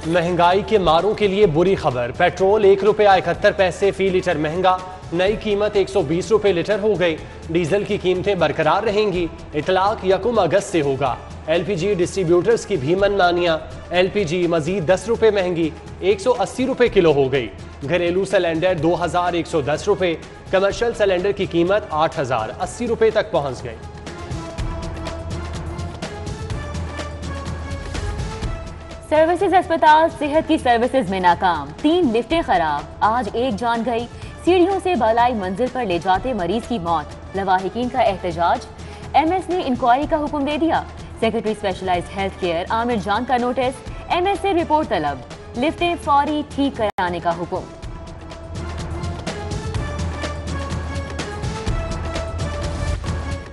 महंगाई के मारों के लिए बुरी खबर। पेट्रोल ₹1.71 फी लीटर महंगा, नई कीमत 120 रुपए लीटर हो गई। डीजल की कीमतें बरकरार रहेंगी। इतलाक 1 अगस्त से होगा। LPG डिस्ट्रीब्यूटर्स की भी मनमानियां। LPG मजीद 10 रुपए महंगी, 180 रुपए किलो हो गई। घरेलू सिलेंडर 2110 रुपए, कमर्शियल सिलेंडर की कीमत 8080 रुपए तक पहुंच गई। सर्विसेज अस्पताल सेहत की सर्विसेज में नाकाम, 3 लिफ्टें खराब, आज एक जान गई। सीढ़ियों से बालाई मंजिल पर ले जाते मरीज की मौत, लवाहिकीन का एहतजाज। MS ने इंक्वायरी का हुक्म दे दिया। Secretary specialised health care Aamir Jan का नोटिस, MS से रिपोर्ट तलब, लिफ्टें फौरी ठीक कराने का हुक्म।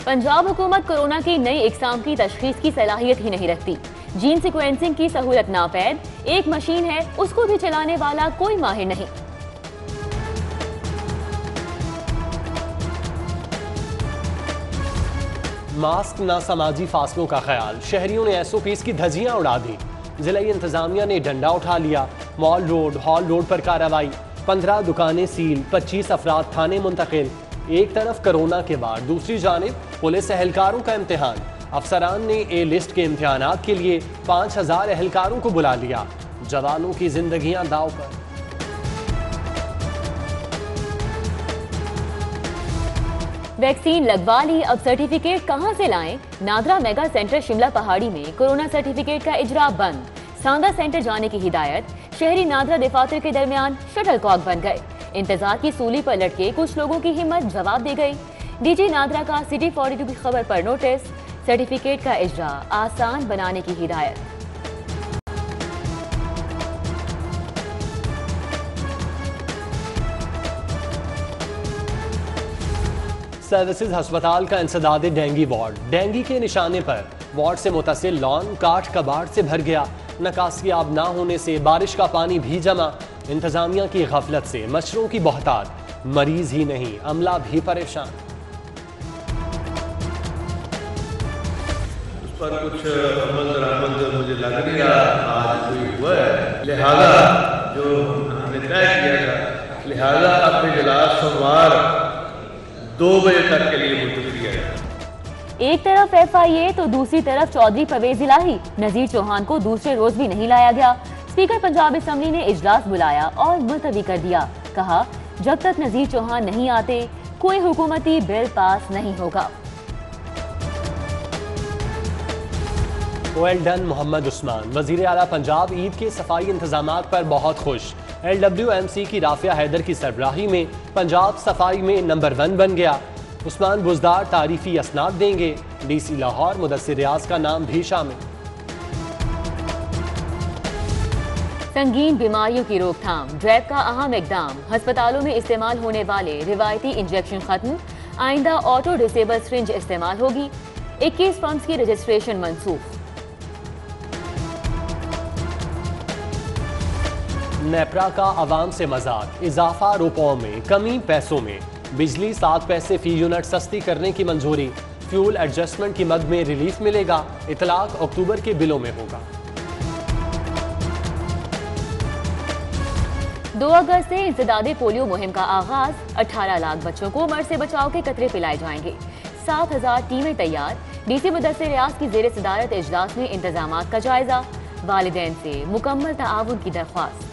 पंजाब हुकूमत कोरोना की नई इकसाम की तशखीस की सलाहियत ही नहीं रखती। जीन सिक्वेंसिंग की सहूलत नापैद, एक मशीन है उसको भी चलाने वाला कोई माहिर नहीं। मास्क ना समाजी फासलों का ख्याल, शहरियों ने SOPs की धज्जियां उड़ा दी। जिला इंतजामिया ने डंडा उठा लिया। मॉल रोड, हॉल रोड पर कार्रवाई, 15 दुकानें सील, 25 अफराद थाने मुंतकिल। एक तरफ कोरोना के बाद दूसरी जानिब पुलिस एहलकारों का इम्तिहान। अफसरान ने A लिस्ट के इम्तिहानात के लिए 5000 एहलकारों को बुला लिया। जवानों की जिंदगियां दाव पर। वैक्सीन लगवा ली, अब सर्टिफिकेट कहां से लाएं? नादरा मेगा सेंटर शिमला पहाड़ी में कोरोना सर्टिफिकेट का इजरा बंद। सांदा सेंटर जाने की हिदायत। शहरी नादरा दफातर के दरमियान शटल कॉक बन गए। इंतजार की सूली पर लटके कुछ लोगों की हिम्मत जवाब दे गई। DG नादरा का सिटी 42 की खबर पर नोटिस, सर्टिफिकेट का इजरा आसान बनाने की हिदायत। सर्विसेज अस्पताल का इंसदाद डेंगी वार्ड, डेंगी के निशाने पर वार्ड से मुतसिल लॉन काठ कबाड़ से भर गया। नकासियाब ना होने से बारिश का पानी भी जमा। इंतजामिया की गफलत से मच्छरों की बहुतात, मरीज ही नहीं अमला भी परेशान। उस पर कुछ अमल दरामद मुझे लग नहीं रहा आज कोई हुआ है, लिहाजा जो हमने तय किया था, लिहाजा अब इजलास सोमवार 2 बजे तक के लिए मुलतवी किया गया। एक तरफ FIA तो दूसरी तरफ चौधरी परवेज इलाही। नजीर चौहान को दूसरे रोज भी नहीं लाया गया। स्पीकर पंजाब असेंबली ने इजलास बुलाया और मुलतवी कर दिया। कहा जब तक नजीर चौहान नहीं आते कोई हुकूमती बिल पास नहीं होगा। Well done Mohammad Usman. वजीर आला पंजाब ईद के सफाई इंतजामात पर बहुत खुश। LWMC की राफिया हैदर की सरबराही में पंजाब सफाई में नंबर 1 बन गया। उस्मान बुजदार तारीफी असनाद देंगे। DC लाहौर मुदस्सिर रियाज का नाम भी शामिल। संगीन बीमारियों की रोकथाम, ड्रैप का अहम इकदाम। अस्पतालों में इस्तेमाल होने वाले रिवायती इंजेक्शन खत्म। आइंदा ऑटो डिसेबल सिरिंज इस्तेमाल होगी। 21 फर्म्स की रजिस्ट्रेशन मनसूख। नेपरा का आवाम से मजाक, इजाफा रुपयों में, कमी पैसों में। बिजली 7 पैसे फी यूनिट सस्ती करने की मंजूरी। फ्यूल एडजस्टमेंट की मद में रिलीफ मिलेगा। इतलाक अक्टूबर के बिलों में होगा। 2 अगस्त से इंसदादे पोलियो मुहिम का आगाज। 18 लाख बच्चों को मर से बचाव के कतरे पिलाए जाएंगे। 7000 टीमें तैयार। DC मुदस्सिर रियाज की जेर सदारत इजलास में इंतजामात का जायजा। वालिदैन से मुकम्मल ताआवुन की दरख्वास्त।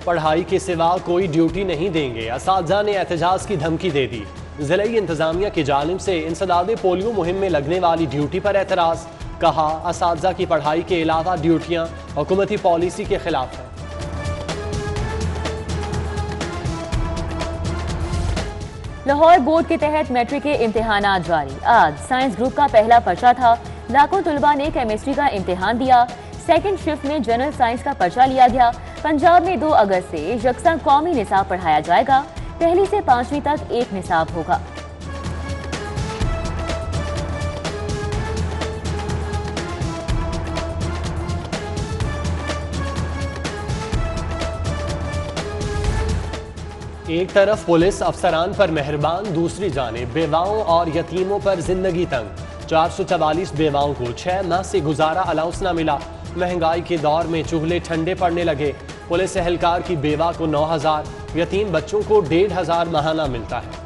पढ़ाई के सिवा कोई ड्यूटी नहीं देंगे, असातिज़ा ने एहतजाज की धमकी दे दी। ज़िला इंतजामिया की जानिब से इंसदादे पोलियो मुहिम में लगने वाली ड्यूटी पर एतराज़। कहा असातिज़ा की पढ़ाई के अलावा ड्यूटियां हुकूमती पॉलिसी के खिलाफ है। लाहौर बोर्ड के तहत मैट्रिक के इम्तिहानात जारी। आज साइंस ग्रुप का पहला पर्चा था। लाखों तुलबा ने केमिस्ट्री का इम्तिहान दिया। सेकंड शिफ्ट में जनरल साइंस का पर्चा लिया गया। पंजाब में 2 अगस्त से यकसा कौमी निसाब पढ़ाया जाएगा। 1ली से 5वीं तक एक निसाब होगा। एक तरफ पुलिस अफसरान पर मेहरबान, दूसरी जानिब बेवाओं और यतीमों पर जिंदगी तंग। 444 बेवाओं को 6 माह से गुजारा अलाउंस न मिला। महंगाई के दौर में चूल्हे ठंडे पड़ने लगे। पुलिस एहलकार की बेवा को 9,000, यतीम बच्चों को 1,500 माहाना मिलता है।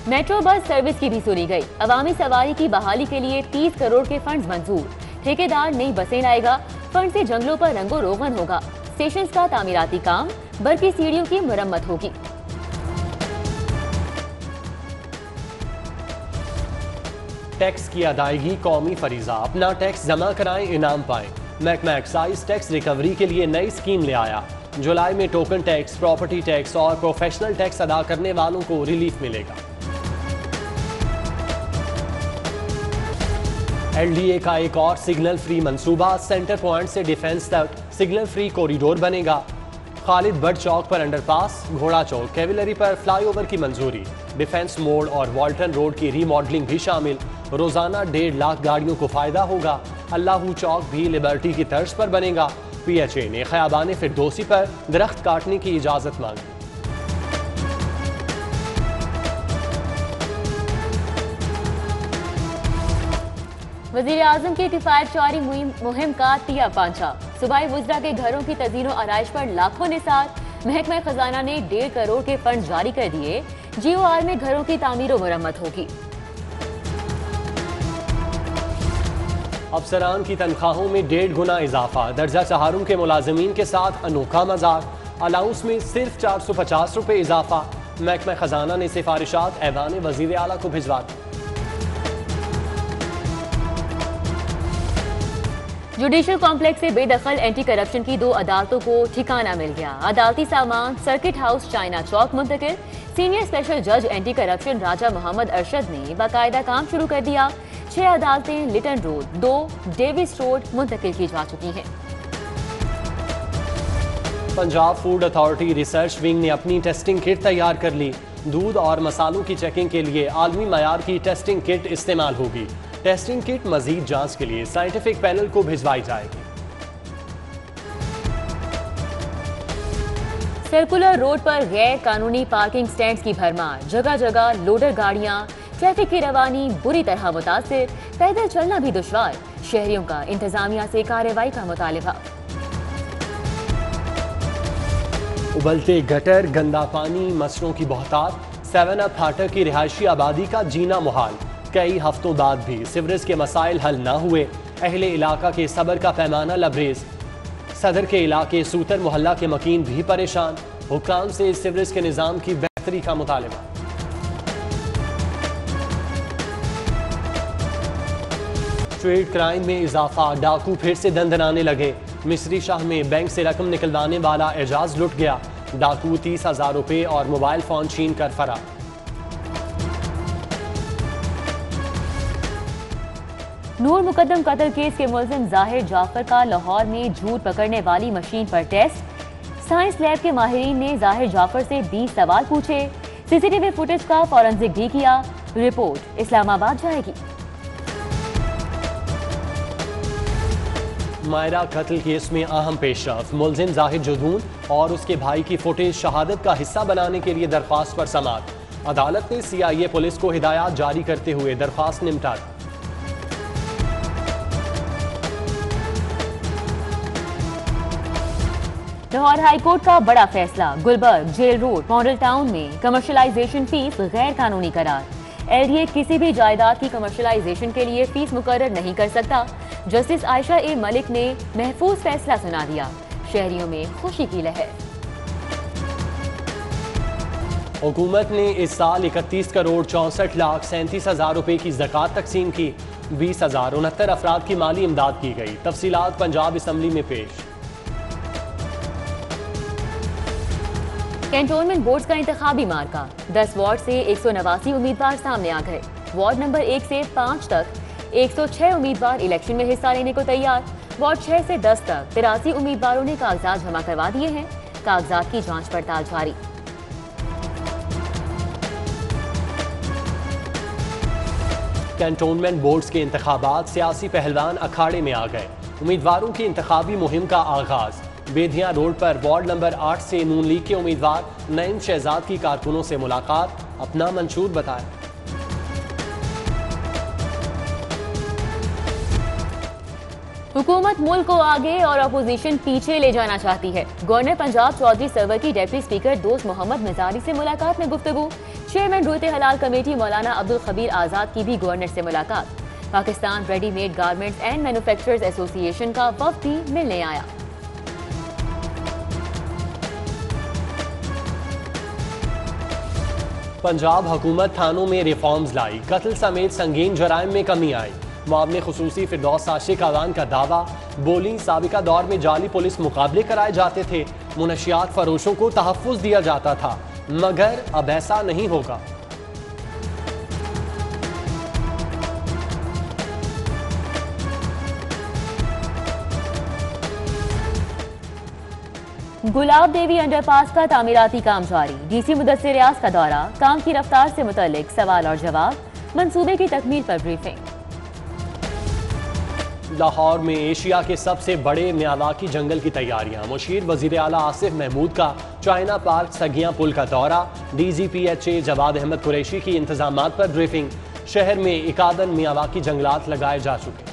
मेट्रो बस सर्विस की भी सुनी गई। अवामी सवारी की बहाली के लिए 30 करोड़ के फंड्स मंजूर। ठेकेदार नई बसें लाएगा। फंड से जंगलों पर रंगो रोगन होगा। स्टेशन का तामीराती काम, बरकी सीढ़ियों की मुरम्मत होगी। टैक्स की अदायगी कौमी फरीजा, अपना टैक्स जमा कराएं, इनाम पाएं। महकमा एक्साइज टैक्स रिकवरी के लिए नई स्कीम ले आया। जुलाई में टोकन टैक्स, प्रॉपर्टी टैक्स और प्रोफेशनल टैक्स अदा करने वालों को रिलीफ मिलेगा। एलडीए का एक और सिग्नल फ्री मंसूबा, सेंटर पॉइंट से डिफेंस तक सिग्नल फ्री कॉरिडोर बनेगा। खालिद बट चौक पर अंडरपास, घोड़ा चौक, कैविलरी पर फ्लाईओवर की मंजूरी। डिफेंस मोड़ और वॉल्टन रोड की रीमॉडलिंग भी शामिल। रोजाना 1.5 लाख गाड़ियों को फायदा होगा। अल्लाहू चौक भी लिबर्टी की तर्ज पर बनेगा। पीएचए ने खयाबान फिरदौसी पर दरख्त काटने की इजाजत मांगी। वजीर आजम की किफायत चोरी मुहिम का तिया पांचा। सूबाई वुज़रा के घरों की तज़ीनो आराइश पर लाखों निसार। महकमा खजाना ने 1.5 करोड़ के फंड जारी कर दिए। जीओआर में घरों की तामीर और मुरम्मत होगी। अफसरान की तनख्वाहों में 1.5 गुना इजाफा। दर्जा चहारुम के मुलाजमीन के साथ अनोखा मजाक। अलाउंस में सिर्फ 450 रुपए इजाफा। महकमा खजाना ने सिफारिशात ऐवान वजीर आला को भिजवा दी। जुडिशल कॉम्प्लेक्स से बेदखल एंटी करप्शन की 2 अदालतों को ठिकाना मिल गया। अदालती सामान सर्किट हाउस चाइना चौक मुंतकिल। सीनियर स्पेशल जज एंटी करप्शन राजा मोहम्मद अरशद ने बाकायदा काम शुरू कर दिया। 6 अदालतें लिटन रोड, 2 डेविस रोड मुंतकिल की जा चुकी हैं। Punjab food authority research wing ने अपनी टेस्टिंग किट तैयार कर ली। दूध और मसालों की चेकिंग के लिए आलमी मयार की टेस्टिंग किट इस्तेमाल होगी। टेस्टिंग किट मजीद जांच के लिए साइंटिफिक पैनल को भिजवाई जाएगी। सर्कुलर रोड पर गैर कानूनी पार्किंग स्टैंड्स की भरमार। जगह जगह लोडर गाड़ियां। ट्रैफिक की रवानी बुरी तरह मुतासिर। पैदल चलना भी दुश्वार। शहरियों का इंतजामिया से कार्रवाई का मुतालिबा। उबलते गटर, गंदा पानी, मच्छरों की बहुतात। 7 अप फाटक की रिहायशी आबादी का जीना मुहाल। कई हफ्तों बाद भी सिवरेज के मसाइल हल न हुए। अहले इलाका के सब्र का पैमाना लबरेज। सदर के इलाके सूतर मोहल्ला के मकीन भी परेशान। हुक्काम से सिवरेज के निज़ाम की बेहतरी का मुतालिबा। स्ट्रीट क्राइम में इजाफा। डाकू फिर से दंदनाने लगे। मिस्री शाह में बैंक से रकम निकलवाने वाला एजाज लुट गया। डाकू 30,000 रुपए और मोबाइल फोन छीन कर फरार। नूर मुकद्दम कत्ल केस के मुलजिम जाहिर जाफर का लाहौर में झूठ पकड़ने वाली मशीन पर टेस्ट। साइंस लैब के माहिरीन ने जाहिर जाफर से 20 सवाल पूछे। सीसीटीवी फुटेज का फॉरेंसिक भी किया। रिपोर्ट इस्लामाबाद जाएगी। मायरा कत्ल केस में अहम पेशरफ। मुलजिम जाहिर जुदून और उसके भाई की फुटेज शहादत का हिस्सा बनाने के लिए दरख्वास्त पर समाअत। अदालत ने CIA पुलिस को हिदायत जारी करते हुए दरख्वास्त निपटा दी। लाहौर हाईकोर्ट का बड़ा फैसला। Gulberg, jail road, model town में कमर्शलाइजेशन फीस गैर कानूनी करार। LDA किसी भी जायदाद की कमर्शलाइजेशन के लिए फीस मुकर्रर नहीं कर सकता। जस्टिस आयशा ए मलिक ने महफूज फैसला सुना दिया। शहरियों में खुशी की लहर। हुकूमत ने इस साल 31 करोड़ 64 लाख 37 हजार रुपए की ज़कात तकसीम की। 20,069 अफराद की माली इमदाद की गई। तफसीलात पंजाब असम्बली में पेश। कैंटोनमेंट बोर्ड का इंतखाबी मार्का। 10 वार्ड से 189 उम्मीदवार सामने आ गए। वार्ड नंबर 1 से 5 तक 106 उम्मीदवार इलेक्शन में हिस्सा लेने को तैयार। वार्ड 6 से 10 तक 83 उम्मीदवारों ने कागजात जमा करवा दिए हैं। कागजात की जांच पड़ताल जारी। कैंटोनमेंट बोर्ड्स के इंतखाबात सियासी पहलवान अखाड़े में आ गए। उम्मीदवारों की इंतखाबी मुहिम का आगाज। बेधिया रोड पर वार्ड नंबर 8 से नून लीग के उम्मीदवार नईम शहजाद की कारकुनों से मुलाकात। अपना मंशूर बताया। हुकूमत मुल्क को आगे और अपोजिशन पीछे ले जाना चाहती है। गवर्नर पंजाब चौधरी सरवर की डेप्यूटी स्पीकर दोस्त मोहम्मद मिजारी से मुलाकात में गुफ्तगू। चेयरमैन रूते हलाल कमेटी मौलाना अब्दुल खबीर आजाद की भी गवर्नर से मुलाकात। Pakistan readymade garments and manufacturers association का वफ्द भी मिलने आया। पंजाब हुकूमत थानों में रिफॉर्म्स लाई, कत्ल समेत संगीन जराइम में कमी आई। मुआवने खुसूसी फिरदौस आशिक अवान का दावा, बोली साबिका दौर में जाली पुलिस मुकाबले कराए जाते थे, मुनशियात फरोशों को तहफ़्फ़ुज़ दिया जाता था, मगर अब ऐसा नहीं होगा। गुलाब देवी अंडरपास का तामीराती काम जारी। डीसी मुदस्सिर रियाज का दौरा, काम की रफ्तार से मुतल्लिक सवाल और जवाब, मंसूबे की तकमील पर ब्रीफिंग। लाहौर में एशिया के सबसे बड़े मियावाकी जंगल की तैयारियां। मुशीर वजीर आला आसिफ महमूद का चाइना पार्क सगियां पुल का दौरा। DGPHA जवाद अहमद कुरैशी की इंतजामात पर ब्रीफिंग। शहर में 51 मियावाकी जंगलात लगाए जा चुके।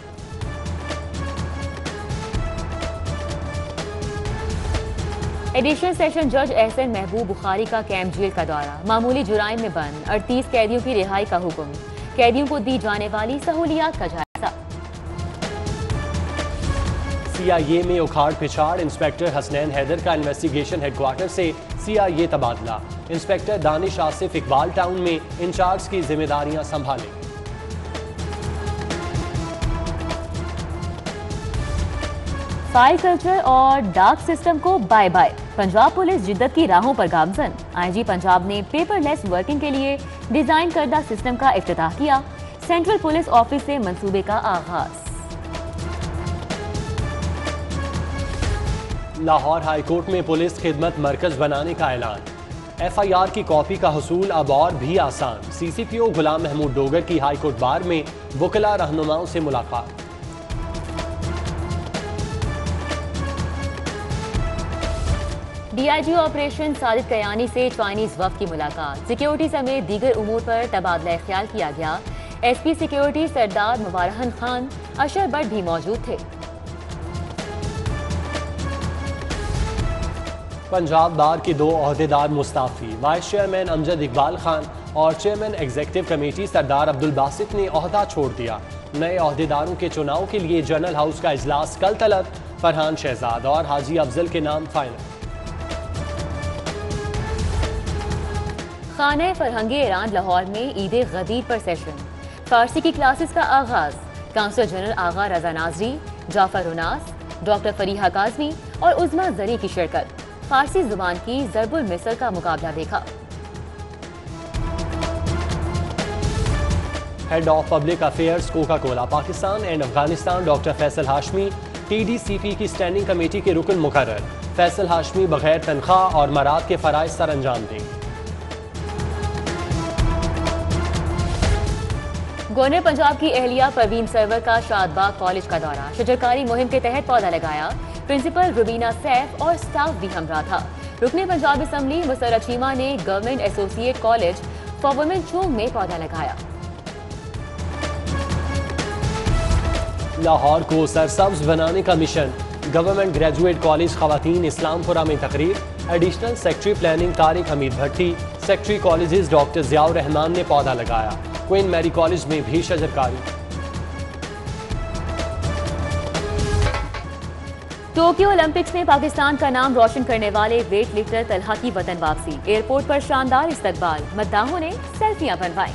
एडिशनल सेशन जज एहसन महबूब बुखारी का कैंप जेल का दौरा। मामूली जुराइम में बंद 38 कैदियों की रिहाई का हुक्म। कैदियों को दी जाने वाली सहूलियात का जायजा। CIA में उखाड़ पिछाड़, इंस्पेक्टर हसनैन हैदर का इन्वेस्टिगेशन हेडक्वार्टर से CIA तबादला। इंस्पेक्टर दानिश आसिफ इकबाल टाउन में इंचार्ज की जिम्मेदारियां संभालें। फाइल कल्चर और डाक सिस्टम को बाय बाय। पंजाब पुलिस जिद्दत की राहों पर गामजन। IG पंजाब ने पेपरलेस वर्किंग के लिए डिजाइन करदा सिस्टम का इफ्तिताह किया। सेंट्रल पुलिस ऑफिस से मंसूबे का आगाज। लाहौर हाईकोर्ट में पुलिस खिदमत मरकज बनाने का ऐलान। FIR की कॉपी का हुसूल अब और भी आसान। CCPO गुलाम महमूद डोगर की हाईकोर्ट बार में वकला रहनुमाओं से मुलाकात। DIG ऑपरेशन साजिद कयानी से चाइनीज वफ्द की मुलाकात। सिक्योरिटी समेत दीगर उमूर पर तबादला ख्याल किया गया। SP सिक्योरिटी सरदार मुबारहन खान, अशर भट्ट भी मौजूद थे। पंजाब बार के 2 ओहदेदार मुस्ताफी। वाइस चेयरमैन अमजद इकबाल खान और चेयरमैन एग्जीक्यूटिव कमेटी सरदार अब्दुल बासित ने ओहदा छोड़ दिया। नए ओहदेदारों के चुनाव के लिए जनरल हाउस का इजलास कल तलब। फरहान शहजाद और हाजी अफजल के नाम फाइनल। खाने फरहंगे ईरान लाहौर में ईद गदीर पर सेशन। फारसी की क्लासेस का आगाज। काउंसिलर जनरल आगा रजा नाजरी, जाफर उनास, डॉक्टर फरीहा काजमी और उज़मा जरी की शिरकत। फारसी जुबान की ज़रबुल मिसल का मुकाबला देखा। Head of public affairs Coca Cola Pakistan and Afghanistan doctor Faisal Hashmi TDCP की स्टैंडिंग कमेटी के रुकन मुकर्रर। फैसल हाशमी बगैर तनख्वाह और मराद के फराइज सर अंजाम देंगे। गवर्नर पंजाब की एहलिया परवीन सरवर का शादबाग कॉलेज का दौरा। शजरकारी मुहिम के तहत पौधा लगाया। प्रिंसिपल रुबीना सैफ और स्टाफ भी हमरा था। रुकने पंजाब असम्बली मुसर्रत चीमा ने government associate college for women Chung में पौधा लगाया। लाहौर को सरसब्ज बनाने का मिशन। गवर्नमेंट ग्रेजुएट कॉलेज खवातीन इस्लामपुरा में तकरीर। Additional secretary planning Tariq Hameed Bhatti, secretary colleges doctor Ziaur Rehman ने पौधा लगाया। क्वीन मैरी कॉलेज में भी शजरकारी। टोक्यो ओलंपिक्स में पाकिस्तान का नाम रोशन करने वाले वेट लिफ्टर तलहा की वतन वापसी। एयरपोर्ट पर शानदार इस्तकबाल। मद्दाहों ने सेल्फियां बनवाई।